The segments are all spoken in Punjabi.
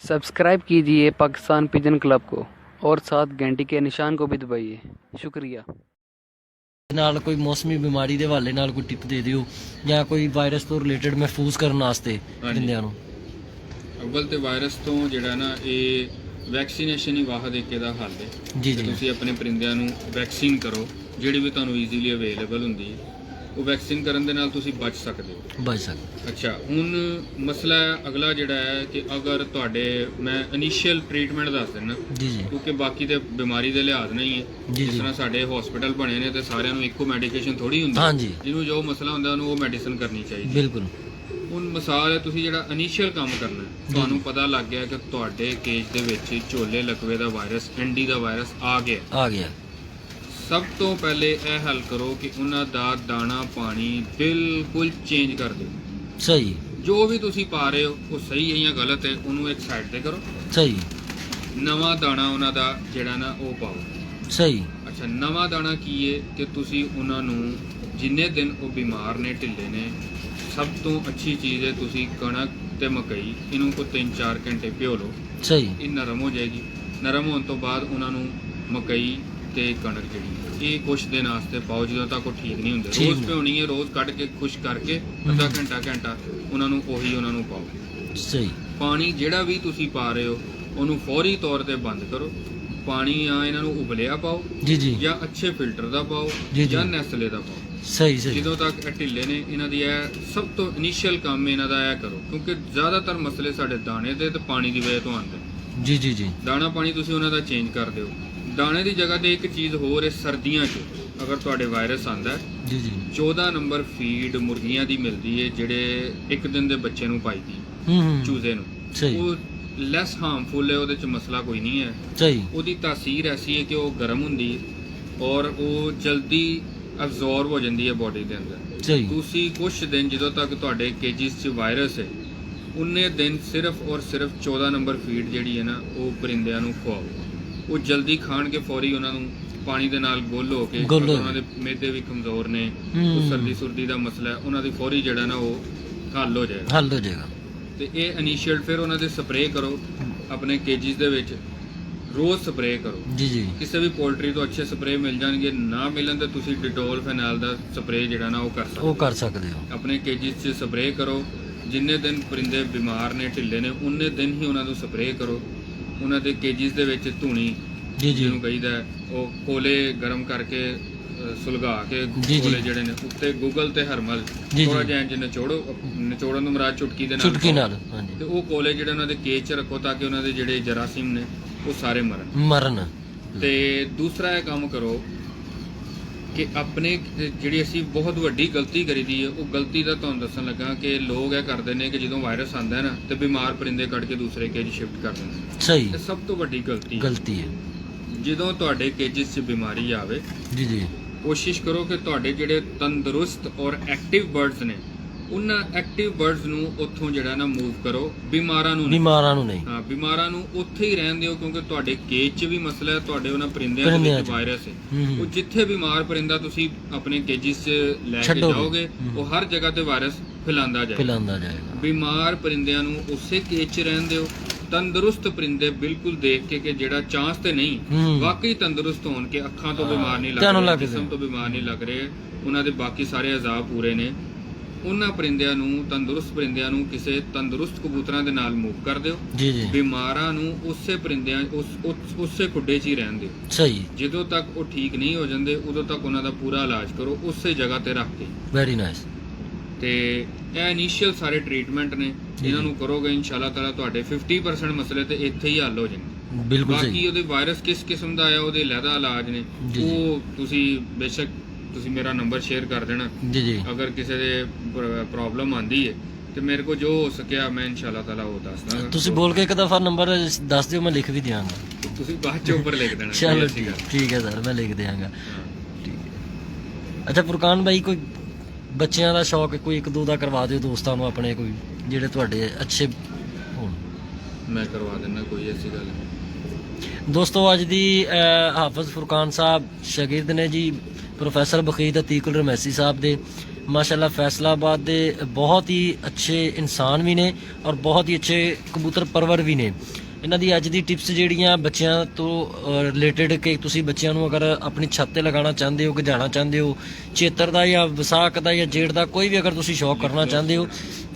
सब्सक्राइब कीजिए पाकिस्तान पिजन क्लब को और साथ घंटी के निशान को भी दबाइए। शुक्रिया। ਨਾਲ ਕੋਈ ਮੌਸਮੀ ਬਿਮਾਰੀ ਦੇ ਹਵਾਲੇ ਨਾਲ ਕੋਈ ਟਿਪ ਦੇ ਦਿਓ ਜਾਂ ਕੋਈ ਵਾਇਰਸ ਤੋਂ ਰਿਲੇਟਡ ਮਹਿਫੂਜ਼ ਕਰਨ ਵਾਸਤੇ ਪਰਿੰਦਿਆਂ ਨੂੰ। ਅਵਲ ਤੇ ਵਾਇਰਸ ਤੋਂ ਜਿਹੜਾ ਨਾ ਇਹ ਵੈਕਸੀਨੇਸ਼ਨ ਹੀ ਵਾਹਦ ਇੱਕ ਇਹਦਾ ਹੱਲ ਹੈ। ਜੀ ਜੀ ਤੁਸੀਂ ਆਪਣੇ ਪਰਿੰਦਿਆਂ ਨੂੰ ਵੈਕਸੀਨ ਕਰੋ, ਜਿਹੜੀ ਵੀ ਤੁਹਾਨੂੰ ਈਜ਼ੀਲੀ ਅਵੇਲੇਬਲ ਹੁੰਦੀ ਹੈ। ਉਹ ਵੈਕਸੀਨ ਕਰਨ ਦੇ ਨਾਲ ਤੁਸੀਂ ਬਚ ਸਕਦੇ ਹੋ। ਬਚ ਸਕਦੇ। ਅੱਛਾ, ਹੁਣ ਮਸਲਾ ਅਗਲਾ ਜਿਹੜਾ ਹੈ ਕਿ ਅਗਰ ਤੁਹਾਡੇ ਮੈਂ ਇਨੀਸ਼ੀਅਲ ਟ੍ਰੀਟਮੈਂਟ ਦੱਸ ਦਿੰਦਾ, ਜੀ ਜੀ ਕਿਉਂਕਿ ਬਾਕੀ ਤੇ ਬਿਮਾਰੀ ਦੇ ਲਿਹਾਜ਼ ਨਹੀਂ ਹੈ। ਜੀ ਜਿਸ ਜੀ ਤਰ੍ਹਾਂ ਸਾਡੇ ਹਸਪੀਟਲ ਬਣੇ ਨੇ ਤੇ ਸਾਰਿਆਂ ਨੂੰ ਇੱਕੋ ਮੈਡੀਕੇਸ਼ਨ ਥੋੜੀ ਹੁੰਦੀ। ਹਾਂਜੀ ਜਿਹਨੂੰ ਜੋ ਮਸਲਾ ਹੁੰਦਾ ਉਹਨੂੰ ਉਹ ਮੈਡੀਸਨ ਕਰਨੀ ਚਾਹੀਦੀ। ਬਿਲਕੁਲ। ਹੁਣ ਮਿਸਾਲ ਹੈ, ਤੁਸੀਂ ਜਿਹੜਾ ਇਨੀਸ਼ੀਅਲ ਕੰਮ ਕਰਨਾ ਹੈ, ਤੁਹਾਨੂੰ ਪਤਾ ਲੱਗ ਗਿਆ ਕਿ ਤੁਹਾਡੇ ਕੇਜ ਦੇ ਵਿੱਚ ਝੋਲੇ ਲਕਵੇ ਦਾ ਵਾਇਰਸ, ਐਂਡੀ ਦਾ ਵਾਇਰਸ ਆ ਗਿਆ। ਸਭ ਤੋਂ ਪਹਿਲੇ ਇਹ ਹੱਲ ਕਰੋ ਕਿ ਉਹਨਾਂ ਦਾ ਦਾਣਾ ਪਾਣੀ ਬਿਲਕੁਲ ਚੇਂਜ ਕਰ ਦਿਓ। ਸਹੀ। ਜੋ ਵੀ ਤੁਸੀਂ ਪਾ ਰਹੇ ਹੋ ਉਹ ਸਹੀ ਹੈ ਜਾਂ ਗਲਤ ਹੈ, ਉਹਨੂੰ ਇੱਕ ਸਾਈਡ ਤੇ ਕਰੋ। ਸਹੀ। ਨਵਾਂ ਦਾਣਾ ਉਹਨਾਂ ਦਾ ਜਿਹੜਾ ਨਾ ਉਹ ਪਾਓ। ਸਹੀ। ਅੱਛਾ, ਨਵਾਂ ਦਾਣਾ ਕੀ ਹੈ ਕਿ ਤੁਸੀਂ ਉਹਨਾਂ ਨੂੰ ਜਿੰਨੇ ਦਿਨ ਉਹ ਬਿਮਾਰ ਨੇ, ਢਿੱਲੇ ਨੇ, ਸਭ ਤੋਂ ਅੱਛੀ ਚੀਜ਼ ਹੈ ਤੁਸੀਂ ਕਣਕ ਤੇ ਮਕਈ ਇਹਨੂੰ ਕੋ 3-4 ਘੰਟੇ ਭਿਓ ਲਓ। ਸਹੀ। ਇਹ ਨਰਮ ਹੋ ਜਾਏਗੀ। ਨਰਮ ਹੋਣ ਤੋਂ ਬਾਅਦ ਉਹਨਾਂ ਨੂੰ ਮਕਈ ਤੇ ਕਣਕ ਜਿਹੜੀ ਇਹ ਕੁਛ ਦਿਨ ਵਾਸਤੇ ਪਾਓ, ਜਦੋਂ ਤੱਕ ਉਹ ਠੀਕ ਨਹੀਂ ਹੁੰਦੇ। ਰੋਜ਼ ਭਿਉਣੀ ਹੈ, ਰੋਜ਼ ਕੱਢ ਕੇ ਖੁਸ਼ ਕਰਕੇ ਅੱਧਾ ਘੰਟਾ ਉਹਨਾਂ ਨੂੰ ਪਾਓ। ਸਹੀ। ਪਾਣੀ ਜਿਹੜਾ ਵੀ ਤੁਸੀਂ ਪਾ ਰਹੇ ਹੋ ਉਹਨੂੰ ਫੌਰੀ ਤੌਰ ਤੇ ਬੰਦ ਕਰੋ। ਪਾਣੀ ਆ ਇਹਨਾਂ ਨੂੰ ਉਬਲਿਆ ਪਾਓ ਜੀ ਜੀ ਜਾਂ ਅੱਛੇ ਫਿਲਟਰ ਦਾ ਪਾਓ ਜਾਂ ਨੈਸਲੇ ਦਾ ਪਾਓ। ਸਹੀ ਸਹੀ। ਜਦੋਂ ਤੱਕ ਇਹ ਢਿੱਲੇ ਨੇ, ਇਹਨਾਂ ਦੀ ਇਹ ਸਭ ਤੋਂ ਇਨੀਸ਼ੀਅਲ ਕੰਮ ਇਹਨਾਂ ਦਾ ਇਹ ਕਰੋ, ਕਿਉਂਕਿ ਜ਼ਿਆਦਾਤਰ ਮਸਲੇ ਸਾਡੇ ਦਾਣੇ ਦੇ ਤੇ ਪਾਣੀ ਦੀ ਵਜ੍ਹਾ ਤੋਂ ਆਉਂਦੇ। ਜੀ ਜੀ ਜੀ। ਦਾਣਾ ਪਾਣੀ ਤੁਸੀਂ ਉਹਨਾਂ ਦਾ ਚੇਂਜ ਕਰ ਦਿਓ। ਦਾਣੇ ਦੀ ਜਗ੍ਹਾ ਤੇ ਇੱਕ ਚੀਜ਼ ਹੋਰ ਹੈ, ਸਰਦੀਆਂ 'ਚ ਅਗਰ ਤੁਹਾਡੇ ਵਾਇਰਸ ਆਂਦਾ ਜੀ ਜੀ 14 ਨੰਬਰ ਫੀਡ ਮੁਰਗੀਆਂ ਦੀ ਮਿਲਦੀ ਹੈ, ਜਿਹੜੇ ਇੱਕ ਦਿਨ ਦੇ ਬੱਚੇ ਨੂੰ ਪਾਈਦੀ ਚੂਜ਼ੇ ਨੂੰ। ਸਹੀ। ਉਹ ਲੈਸ ਹਾਰਮਫੁਲ ਹੈ, ਉਹਦੇ 'ਚ ਮਸਲਾ ਕੋਈ ਨਹੀਂ ਹੈ। ਸਹੀ। ਉਹਦੀ ਤਾਸੀਰ ਐਸੀ ਹੈ ਕਿ ਉਹ ਗਰਮ ਹੁੰਦੀ ਹੈ ਔਰ ਉਹ ਜਲਦੀ ਅਬਜ਼ੌਰਬ ਹੋ ਜਾਂਦੀ ਹੈ ਬੋਡੀ ਦੇ ਅੰਦਰ। ਸਹੀ। ਤੁਸੀਂ ਕੁਛ ਦਿਨ ਜਦੋਂ ਤੱਕ ਤੁਹਾਡੇ ਕੇਜਿਸ 'ਚ ਵਾਇਰਸ ਹੈ, ਉਨੇ ਦਿਨ ਸਿਰਫ ਔਰ ਸਿਰਫ 14 ਨੰਬਰ ਫੀਡ ਜਿਹੜੀ ਹੈ ਨਾ ਉਹ ਪਰਿੰਦਿਆਂ ਨੂੰ ਖਵਾਓ। ਉਹ ਜਲਦੀ ਖਾਣਗੇ ਫੌਰੀ। ਉਹਨਾਂ ਨੂੰ ਪਾਣੀ ਦੇ ਨਾਲ ਗੁੱਲ ਹੋ ਕੇ, ਉਹਨਾਂ ਦੇ ਮਿਹਦੇ ਵੀ ਕਮਜ਼ੋਰ ਨੇ, ਉਹ ਸਰਦੀ ਸੁਰਦੀ ਦਾ ਮਸਲਾ ਹੈ, ਉਹਨਾਂ ਦੀ ਫੌਰੀ ਜਿਹੜਾ ਨਾ ਉਹ ਹੱਲ ਹੋ ਜਾਏਗਾ। ਤੇ ਇਹ ਇਨੀਸ਼ੀਅਲ ਫਿਰ ਉਹਨਾਂ ਦੇ ਸਪਰੇਅ ਕਰੋ ਆਪਣੇ ਕੇਜਿਸ ਦੇ ਵਿੱਚ, ਰੋਜ਼ ਸਪਰੇਅ ਕਰੋ। ਜੀ ਜੀ। ਕਿਸੇ ਵੀ ਪੋਲਟਰੀ ਤੋਂ ਅੱਛੇ ਸਪਰੇਅ ਮਿਲ ਜਾਣਗੇ, ਨਾ ਮਿਲਣ ਤਾਂ ਤੁਸੀਂ ਡਿਟੋਲ ਫੈਨਾਲ ਦਾ ਸਪਰੇਅ ਜਿਹੜਾ ਨਾ ਉਹ ਕਰ ਸਕਦੇ ਹੋ। ਆਪਣੇ ਕੇਜਿਸ 'ਚ ਸਪਰੇਅ ਕਰੋ। ਜਿੰਨੇ ਦਿਨ ਪਰਿੰਦੇ ਬਿਮਾਰ ਨੇ, ਢਿੱਲੇ ਨੇ, ਉਨੇ ਦਿਨ ਹੀ ਉਹਨਾਂ ਨੂੰ ਸਪਰੇਅ ਕਰੋ। ਉਹਨਾਂ ਦੇ ਕੇਜਿਸ ਦੇ ਵਿੱਚ ਧੂਣੀ ਜਿਹਨੂੰ ਕਹੀਦਾ ਉਹ ਕੋਲੇ ਗਰਮ ਕਰਕੇ ਸੁਲਗਾ ਕੇ, ਕੋਲੇ ਜਿਹੜੇ ਨੇ ਉੱਤੇ ਗੂਗਲ ਤੇ ਹਰਮਲ ਥੋੜਾ ਜਿਹਾ ਇੰਜ ਨਿਚੋੜਨ ਨੂੰ ਮਰਾਦ ਚੁਟਕੀ ਦੇ ਨਾਲ ਤੇ ਉਹ ਕੋਲੇ ਜਿਹੜੇ ਉਹਨਾਂ ਦੇ ਕੇਜ 'ਚ ਰੱਖੋ ਤਾਂ ਕਿ ਉਹਨਾਂ ਦੇ ਜਿਹੜੇ ਜਰਾਸੀਮ ਨੇ ਉਹ ਸਾਰੇ ਮਰਨ। ਤੇ ਦੂਸਰਾ ਇਹ ਕੰਮ ਕਰੋ ਕਿ ਆਪਣੇ ਜਿਹੜੀ ਅਸੀਂ ਬਹੁਤ ਵੱਡੀ ਗਲਤੀ ਕਰੀਦੀ ਹੈ, ਉਹ ਗਲਤੀ ਦਾ ਤੁਹਾਨੂੰ ਦੱਸਣ ਲੱਗਾ ਕਿ ਲੋਕ ਇਹ ਕਰਦੇ ਨੇ ਕਿ ਜਦੋਂ ਵਾਇਰਸ ਆਉਂਦਾ ਹੈ ਨਾ ਤੇ ਬਿਮਾਰ ਪਰਿੰਦੇ ਕੱਢ ਕੇ ਦੂਸਰੇ ਕੇਜ ਸ਼ਿਫਟ ਕਰ ਦਿੰਦੇ। ਸਹੀ। ਇਹ ਸਭ ਤੋਂ ਵੱਡੀ ਗਲਤੀ ਹੈ। ਜਦੋਂ ਤੁਹਾਡੇ ਕੇਜਿਸ 'ਚ ਬਿਮਾਰੀ ਆਵੇ, ਜੀ ਜੀ, ਕੋਸ਼ਿਸ਼ ਕਰੋ ਕਿ ਤੁਹਾਡੇ ਜਿਹੜੇ ਤੰਦਰੁਸਤ ਔਰ ਐਕਟਿਵ ਬਰਡਸ ਨੇ, ਉਹਨਾਂ ਐਕਟਿਵ ਬਰਡਸ ਨੂੰ ਉੱਥੋਂ ਜਿਹੜਾ ਨਾ ਮੂਵ ਕਰੋ, ਬਿਮਾਰਾਂ ਨੂੰ ਨਹੀਂ। ਹਾਂ, ਬਿਮਾਰਾਂ ਨੂੰ ਉੱਥੇ ਹੀ ਰਹਿਣ ਦਿਓ, ਕਿਉਂਕਿ ਤੁਹਾਡੇ ਕੇਜ 'ਚ ਵੀ ਮਸਲਾ ਹੈ, ਤੁਹਾਡੇ ਉਹਨਾਂ ਪਰਿੰਦਿਆਂ ਦੇ ਵਿੱਚ ਵਾਇਰਸ ਹੈ। ਉਹ ਜਿੱਥੇ ਬਿਮਾਰ ਪਰਿੰਦਾ ਤੁਸੀਂ ਆਪਣੇ ਕੇਜਿਸ 'ਚ ਲੈ ਕੇ ਜਾਓਗੇ, ਉਹ ਹਰ ਜਗ੍ਹਾ ਤੇ ਵਾਇਰਸ ਫੈਲਾਉਂਦਾ ਜਾਏਗਾ। ਬਿਮਾਰ ਪਰਿੰਦਿਆਂ ਨੂੰ ਉਸੇ ਕੇਜ 'ਚ ਰਹਿਣ ਦਿਓ। ਤੰਦਰੁਸਤ ਪਰਿੰਦੇ ਬਿਲਕੁਲ ਦੇਖ ਕੇ ਕਿ ਜਿਹੜਾ ਚਾਂਸ ਤੇ ਨਹੀਂ, ਵਾਕਈ ਤੰਦਰੁਸਤ ਹੋਣ ਕੇ ਅੱਖਾਂ ਤੋਂ ਬਿਮਾਰ ਨਹੀਂ ਲੱਗ ਰਹੇ, ਜਿਸਮ ਤੋਂ ਬਿਮਾਰ ਨਹੀਂ ਲੱਗ ਰਹੇ, ਉਹਨਾਂ ਦੇ ਬਾਕੀ ਸਾਰੇ ਅਜ਼ਾਬ ਪੂਰੇ ਨੇ, ਉਹਨਾਂ ਪਰਿੰਦਿਆਂ ਨੂੰ, ਤੰਦਰੁਸਤ ਪਰਿੰਦਿਆਂ ਨੂੰ ਕਿਸੇ ਤੰਦਰੁਸਤ ਕਬੂਤਰਾਂ ਦੇ ਨਾਲ ਮੂਵ ਕਰ ਦਿਓ। ਬਿਮਾਰਾਂ ਨੂੰ ਉਸੇ ਪਰਿੰਦਿਆਂ ਉਸੇ ਖੁੱਡੇ 'ਚ ਹੀ ਰਹਿਣ ਦਿਓ। ਸਹੀ। ਜਦੋਂ ਤੱਕ ਉਹ ਠੀਕ ਨਹੀਂ ਹੋ ਜਾਂਦੇ ਉਦੋਂ ਤੱਕ ਉਹਨਾਂ ਦਾ ਪੂਰਾ ਇਲਾਜ ਕਰੋ ਉਸੇ ਜਗ੍ਹਾ ਤੇ ਰੱਖ ਕੇ। Very nice. ਤੇ ਇਹ ਇਨੀਸ਼ੀਅਲ ਸਾਰੇ ਟ੍ਰੀਟਮੈਂਟ ਨੇ, ਇਹਨਾਂ ਨੂੰ ਕਰੋਗੇ ਇਨਸ਼ਾਅੱਲਾ ਤਾਲਾ ਤੁਹਾਡੇ 50% ਮਸਲੇ ਤੇ ਇੱਥੇ ਹੀ ਹੱਲ ਹੋ ਜਾਣਗੇ। ਬਿਲਕੁਲ। ਬਾਕੀ ਉਹਦੇ ਵਾਇਰਸ ਕਿਸ ਕਿਸਮ ਦਾ ਆਇਆ, ਉਹਦੇ ਲਹਿਦਾ ਇਲਾਜ ਨੇ, ਉਹ ਤੁਸੀਂ ਬੇਸ਼ੱਕ ਤੁਸੀਂ ਮੇਰਾ ਨੰਬਰ ਸ਼ੇਅਰ ਕਰ ਦੇਣਾ। ਜੀ। ਅਗਰ ਕਿਸੇ ਦੇ ਪ੍ਰੋਬਲਮ ਆਂਦੀ ਹੈ ਤੇ ਮੇਰੇ ਕੋ ਜੋ ਹੋ ਸਕਿਆ ਮੈਂ ਇਨਸ਼ਾਅੱਲਾ ਤਾਲਾ ਉਹ ਦੱਸ ਦਾਂਗਾ। ਤੁਸੀਂ ਬੋਲ ਕੇ ਇੱਕ ਦਫਾ ਨੰਬਰ ਦੱਸ ਦਿਓ, ਮੈਂ ਲਿਖ ਵੀ ਦਿਆਂਗਾ। ਤੁਸੀਂ ਬਾਅਦ ਚ ਉੱਪਰ ਲਿਖ ਦੇਣਾ। ਚਲੋ ਠੀਕ ਹੈ ਸਰ, ਮੈਂ ਲਿਖ ਦਿਆਂਗਾ। ਠੀਕ ਹੈ। ਅੱਛਾ ਫੁਰਕਾਨ ਭਾਈ, ਕੋਈ ਬੱਚਿਆਂ ਦਾ ਸ਼ੌਕ ਕੋਈ ਇੱਕ ਦੋ ਦਾ ਕਰਵਾ ਦਿਓ ਦੋਸਤਾਂ ਨੂੰ ਆਪਣੇ, ਕੋਈ ਜਿਹੜੇ ਤੁਹਾਡੇ ਅੱਛੇ ਹੋਣ। ਮੈਂ ਕਰਵਾ ਦਿੰਦਾ, ਕੋਈ ਐਸੀ ਗੱਲ ਨਹੀਂ। ਦੋਸਤੋ ਅੱਜ ਦੀ ਹਾਫਿਜ਼ ਫੁਰਕਾਨ ਸਾਹਿਬ ਸ਼ਾਗਿਰਦ ਨੇ ਜੀ ਪ੍ਰੋਫੈਸਰ ਬਖੀਤ ਅਤੀਕ ਉਲ ਰਮੈਸੀ ਸਾਹਿਬ ਦੇ। ਮਾਸ਼ਾਅੱਲਾ ਫੈਸਲਾਬਾਦ ਦੇ ਬਹੁਤ ਹੀ ਅੱਛੇ ਇਨਸਾਨ ਵੀ ਨੇ ਔਰ ਬਹੁਤ ਹੀ ਅੱਛੇ ਕਬੂਤਰ ਪਰਵਰ ਵੀ ਨੇ। ਇਹਨਾਂ ਦੀ ਅੱਜ ਦੀ ਟਿਪਸ ਜਿਹੜੀਆਂ ਬੱਚਿਆਂ ਤੋਂ ਰਿਲੇਟਡ ਕਿ ਤੁਸੀਂ ਬੱਚਿਆਂ ਨੂੰ ਅਗਰ ਆਪਣੀ ਛੱਤ ਤੇ ਲਗਾਉਣਾ ਚਾਹੁੰਦੇ ਹੋ, ਗਜਾਣਾ ਚਾਹੁੰਦੇ ਹੋ, ਚੇਤਰ ਦਾ ਜਾਂ ਵਿਸਾਖ ਦਾ ਜਾਂ ਜੇਠ ਦਾ ਕੋਈ ਵੀ ਅਗਰ ਤੁਸੀਂ ਸ਼ੌਕ ਕਰਨਾ ਚਾਹੁੰਦੇ ਹੋ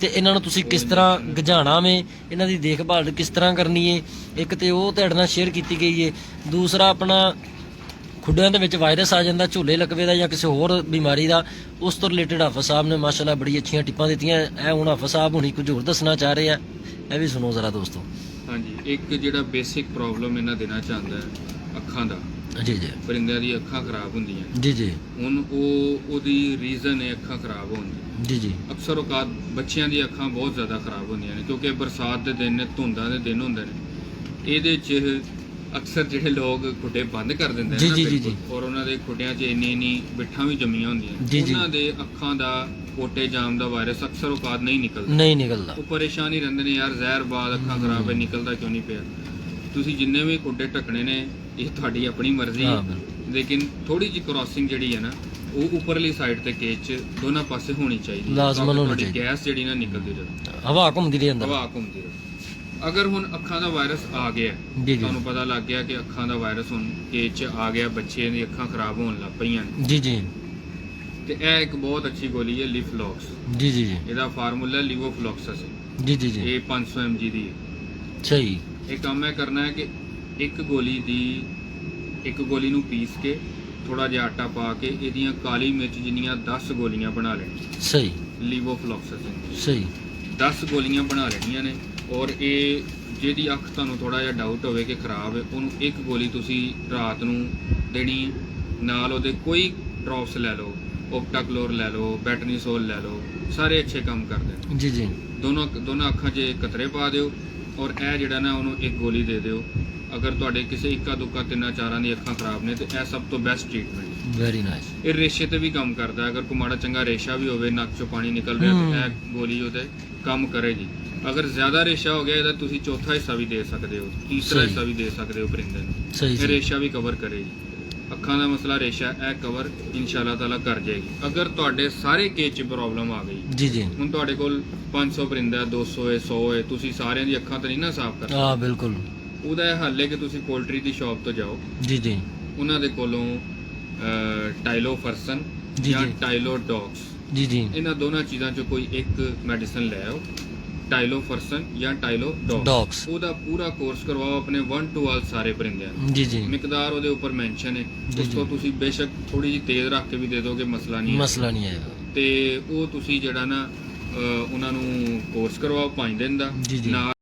ਤੇ ਇਹਨਾਂ ਨੂੰ ਤੁਸੀਂ ਕਿਸ ਤਰ੍ਹਾਂ ਗਜਾਣਾ ਵੇ, ਇਹਨਾਂ ਦੀ ਦੇਖਭਾਲ ਕਿਸ ਤਰ੍ਹਾਂ ਕਰਨੀ ਹੈ, ਇੱਕ ਤੇ ਉਹ ਤੁਹਾਡੇ ਨਾਲ ਸ਼ੇਅਰ ਕੀਤੀ ਗਈ ਹੈ। ਦੂਸਰਾ ਆਪਣਾ ਖੁੱਡਿਆਂ ਦੇ ਵਿੱਚ ਵਾਇਰਸ ਆ ਜਾਂਦਾ, ਝੋਲੇ ਲਕਵੇ ਦਾ ਜਾਂ ਕਿਸੇ ਹੋਰ ਬਿਮਾਰੀ ਦਾ, ਉਸ ਤੋਂ ਰਿਲੇਟਡ ਹਾਫਿਜ਼ ਸਾਹਿਬ ਨੇ ਮਾਸ਼ਾਅੱਲਾ ਬੜੀ ਅੱਛੀਆਂ ਟਿੱਪਾਂ ਦਿੱਤੀਆਂ। ਇਹ ਹੁਣ ਹਾਫਿਜ਼ ਸਾਹਿਬ ਹੁਣੀ ਕੁਝ ਹੋਰ ਦੱਸਣਾ ਚਾਹ ਰਹੇ ਆ, ਇਹ ਵੀ ਸੁਣੋ ਜ਼ਰਾ ਦੋਸਤੋ। ਹਾਂਜੀ, ਇੱਕ ਜਿਹੜਾ ਬੇਸਿਕ ਪ੍ਰੋਬਲਮ ਇਹਨਾਂ ਦਿਨਾਂ ਚ ਆਉਂਦਾ ਹੈ ਅੱਖਾਂ ਦਾ। ਜੀ ਜੀ ਪਰਿੰਦਿਆਂ ਦੀ ਅੱਖਾਂ ਖਰਾਬ ਹੁੰਦੀਆਂ। ਜੀ ਜੀ ਹੁਣ ਉਹਦੀ ਰੀਜ਼ਨ ਹੈ ਅੱਖਾਂ ਖਰਾਬ ਹੋਣ ਦੀ। ਜੀ ਜੀ ਅਕਸਰ ਔਕਾਤ ਬੱਚਿਆਂ ਦੀਆਂ ਅੱਖਾਂ ਬਹੁਤ ਜ਼ਿਆਦਾ ਖਰਾਬ ਹੁੰਦੀਆਂ ਨੇ ਕਿਉਂਕਿ ਬਰਸਾਤ ਦੇ ਦਿਨ ਨੇ, ਧੁੰਦਾਂ ਦੇ ਦਿਨ ਹੁੰਦੇ ਨੇ। ਇਹਦੇ 'ਚ ਅਕਸਰ ਜਿਹੜੇ ਲੋਕ ਖੁੱਡੇ ਬੰਦ ਕਰ ਦਿੰਦੇ ਜੀ ਨੇ ਜੀ ਨਾ ਜੀ ਬਿਲਕੁਲ, ਔਰ ਉਹਨਾਂ ਦੇ ਖੁੱਡਿਆਂ 'ਚ ਇੰਨੀ ਬਿੱਠਾਂ ਵੀ ਜੰਮੀਆਂ ਹੁੰਦੀਆਂ, ਜੀ ਜੀ। ਉਹਨਾਂ ਦੇ ਅੱਖਾਂ ਦਾ ਪੋਟੇ ਜਾਮ ਦਾ ਵਾਇਰਸ ਅਕਸਰ ਔਕਾਤ ਨਹੀਂ ਨਿਕਲਦਾ। ਨਹੀਂ ਨਿਕਲਦਾ। ਉਹ ਪਰੇਸ਼ਾਨ ਹੀ ਰਹਿੰਦੇ ਨੇ, ਯਾਰ ਜ਼ਹਿਰ ਬਾਦ ਅੱਖਾਂ ਖਰਾਬ ਹੈ, ਨਿਕਲਦਾ ਕਿਉਂ ਨਹੀਂ ਪਿਆ। ਤੁਸੀਂ ਜਿੰਨੇ ਵੀ ਖੁੱਡੇ ਢੱਕਣੇ ਨੇ ਇਹ ਤੁਹਾਡੀ ਆਪਣੀ ਮਰਜ਼ੀ ਹਾਂ, ਹੈ, ਬਿਲਕੁਲ। ਲੇਕਿਨ ਥੋੜੀ ਜਿਹੀ ਕ੍ਰਾਸਿੰਗ ਜਿਹੜੀ ਹੈ ਨਾ ਉਹ ਉੱਪਰਲੀ ਸਾਈਡ ਤੇ ਕੇਜ 'ਚ ਦੋਨਾਂ ਪਾਸੇ ਹੋਣੀ ਚਾਹੀਦੀ ਹੈ, ਲਾਜ਼ਮਨ ਤਾਂ ਕਿ ਹੋਣੀ ਤੁਹਾਡੀ ਚਾਹੀਦੀ। ਗੈਸ ਜਿਹੜੀ ਨਾ ਨਿਕਲਦੀ ਰਹੇ, ਹਵਾ ਘੁੰਮਦੀ ਰਹੀ ਅੰਦਰ। ਹਵਾ ਘੁੰਮਦੀ ਰਹੇ। ਅਗਰ ਹੁਣ ਅੱਖਾਂ ਦਾ ਵਾਇਰਸ ਆ ਗਿਆ, ਜੀ ਜੀ ਤੁਹਾਨੂੰ ਪਤਾ ਲੱਗ ਗਿਆ ਕਿ ਅੱਖਾਂ ਦਾ ਵਾਇਰਸ ਹੁਣ ਕੇਜ 'ਚ ਆ ਗਿਆ, ਬੱਚੇ ਦੀ ਅੱਖਾਂ ਖਰਾਬ ਹੋਣ ਲੱਗ ਪਈਆਂ ਨੇ, ਜੀ ਜੀ ਤੇ ਇਹ ਇੱਕ ਬਹੁਤ ਅੱਛੀ ਗੋਲੀ ਹੈ ਲਿਫਲੋਕਸ। ਜੀ ਜੀ ਜੀ ਇਹਦਾ ਫਾਰਮੂਲਾ ਲਿਵੋਫਲੋਕਸਸ ਹੈ। ਜੀ ਜੀ ਜੀ ਇਹ 500 mg ਦੀ ਹੈ। ਸਹੀ। ਇਹ ਕੰਮ ਇਹ ਕਰਨਾ ਹੈ ਕਿ ਇੱਕ ਗੋਲੀ ਨੂੰ ਪੀਸ ਕੇ ਥੋੜਾ ਜਿਹਾ ਆਟਾ ਪਾ ਕੇ ਇਹਦੀਆਂ ਕਾਲੀ ਮਿਰਚ ਜਿੰਨੀਆਂ 10 ਗੋਲੀਆਂ ਬਣਾ ਲੈਣੀਆਂ। ਸਹੀ ਲਿਵੋਫਲੋਕਸਸ ਸਹੀ 10 ਗੋਲੀਆਂ ਬਣਾ ਲੈਣੀਆਂ ਨੇ। ਔਰ ਇਹ ਜਿਹਦੀ ਅੱਖ ਤੁਹਾਨੂੰ ਥੋੜਾ ਜਿਹਾ ਡਾਊਟ ਹੋਵੇ ਕਿ ਖਰਾਬ ਹੈ, ਉਹਨੂੰ ਇੱਕ ਗੋਲੀ ਤੁਸੀਂ ਰਾਤ ਨੂੰ ਦੇਣੀ, ਨਾਲ ਉਹਦੇ ਕੋਈ ਡ੍ਰੌਪਸ ਲੈ ਲਓ, ਓਪਟਾਕਲੋਰ ਲੈ ਲਓ, ਬੈਟਨੀਸੋਲ ਲੈ ਲਓ, ਸਾਰੇ ਅੱਛੇ ਕੰਮ ਕਰਦੇ ਨੇ। ਜੀ ਜੀ ਦੋਨਾਂ ਅੱਖਾਂ 'ਚ ਕਤਰੇ ਪਾ ਦਿਓ ਔਰ ਇਹ ਜਿਹੜਾ ਨਾ ਉਹਨੂੰ ਇੱਕ ਗੋਲੀ ਦੇ ਦਿਓ। ਅਗਰ ਤੁਹਾਡੇ ਕਿਸੇ ਇੱਕਾ ਦੁੱਕਾ ਤਿੰਨਾਂ ਚਾਰਾਂ ਦੀ ਅੱਖਾਂ ਖਰਾਬ ਨੇ ਤੇ ਇਹ ਸਭ ਤੋਂ ਬੈਸਟ ਟ੍ਰੀਟਮੈਂਟ। Very nice. ਇਹ ਰੇਸ਼ੇ ਤੇ ਵੀ ਕੰਮ ਕਰਦਾ। ਅਗਰ ਕੋਈ ਮਾੜਾ ਚੰਗਾ ਰੇਸ਼ਾ ਵੀ ਹੋਵੇ, ਨੱਕ 'ਚੋਂ ਪਾਣੀ ਨਿਕਲ ਰਿਹਾ, ਤੇ ਇਹ ਗੋਲੀ ਉਹਦੇ ਕੰਮ ਕਰੇਗੀ। ਅਗਰ ਜ਼ਿਆਦਾ ਰੇਸ਼ਾ ਹੋ ਗਿਆ ਇਹਦਾ ਤੁਸੀਂ ਚੌਥਾ ਹਿੱਸਾ ਵੀ ਦੇ ਸਕਦੇ ਹੋ, ਤੀਸਰਾ ਸਹੀ। ਹਿੱਸਾ ਵੀ ਦੇ ਸਕਦੇ ਹੋ ਪਰਿੰਦੇ ਨੂੰ। ਸਹੀ ਇਹ ਸਹੀ ਰੇਸ਼ਾ ਵੀ ਕਵਰ ਕਰੇਗੀ। ਅੱਖਾਂ ਦਾ ਮਸਲਾ ਰੇਸ਼ਾ ਇਹ ਕਵਰ ਇਨਸ਼ਾਅੱਲਾ ਤਾਲਾ ਕਰ ਜਾਏਗੀ। ਅਗਰ ਤੁਹਾਡੇ ਸਾਰੇ ਕੇਸ 'ਚ ਪ੍ਰੋਬਲਮ ਆ ਗਈ, ਜੀ ਜੀ ਹੁਣ ਤੁਹਾਡੇ ਕੋਲ 500 ਪਰਿੰਦਾ, 200 ਹੈ, 100 ਹੈ, ਤੁਸੀਂ ਸਾਰਿਆਂ ਦੀ ਅੱਖਾਂ ਤਾਂ ਨਹੀਂ ਨਾ ਸਾਫ਼ ਕਰ ਸਕਦੇ। ਹਾਂ ਬਿਲਕੁਲ। ਉਹਦਾ ਇਹ ਹੱਲ ਹੈ ਕਿ ਤੁਸੀਂ ਪੋਲਟਰੀ ਦੀ ਸ਼ਾਪ ਤੋਂ ਜਾਓ, ਜੀ ਜੀ ਉਹਨਾਂ ਦੇ ਕੋਲੋਂ ਟਾਈਲੋਫਰਸਨ ਜੀ ਜਾਂ ਜੀ। ਟਾਈਲੋਡੌਕਸ, ਜੀ ਜੀ ਇਹਨਾਂ ਦੋਨਾਂ ਚੀਜ਼ਾਂ 'ਚੋਂ ਕੋਈ ਇੱਕ ਮੈਡੀਸਨ ਲੈ ਆਓ, ਟਾਈਲੋਫਰਸਨ ਜਾਂ ਟਾਈਲੋਡੌਕਸ। ਡੌਗਸ। ਉਹਦਾ ਪੂਰਾ ਕੋਰਸ ਕਰਵਾਓ ਆਪਣੇ 1 to all ਸਾਰੇ ਪਰਿੰਦਿਆਂ ਨੂੰ। ਜੀ ਜੀ ਮਿਕਦਾਰ ਉਹਦੇ ਉੱਪਰ ਮੈਂਸ਼ਨ ਹੈ, ਜੀ, ਉਸ ਤੋਂ ਜੀ। ਤੁਸੀਂ ਬੇਸ਼ੱਕ ਥੋੜੀ ਜਿਹੀ ਤੇਜ਼ ਰੱਖ ਕੇ ਵੀ ਦੇ ਦੋਗੇ, ਮਸਲਾ ਨਹੀਂ ਹੈ। ਮਸਲਾ ਨਹੀਂ ਆਏਗਾ। ਤੇ ਉਹ ਤੁਸੀਂ ਜਿਹੜਾ ਨਾ ਉਹਨਾਂ ਨੂੰ ਕੋਰਸ ਕਰਵਾਓ 5 ਦਿਨ ਦਾ, ਜੀ, ਜੀ। ਨਾਲ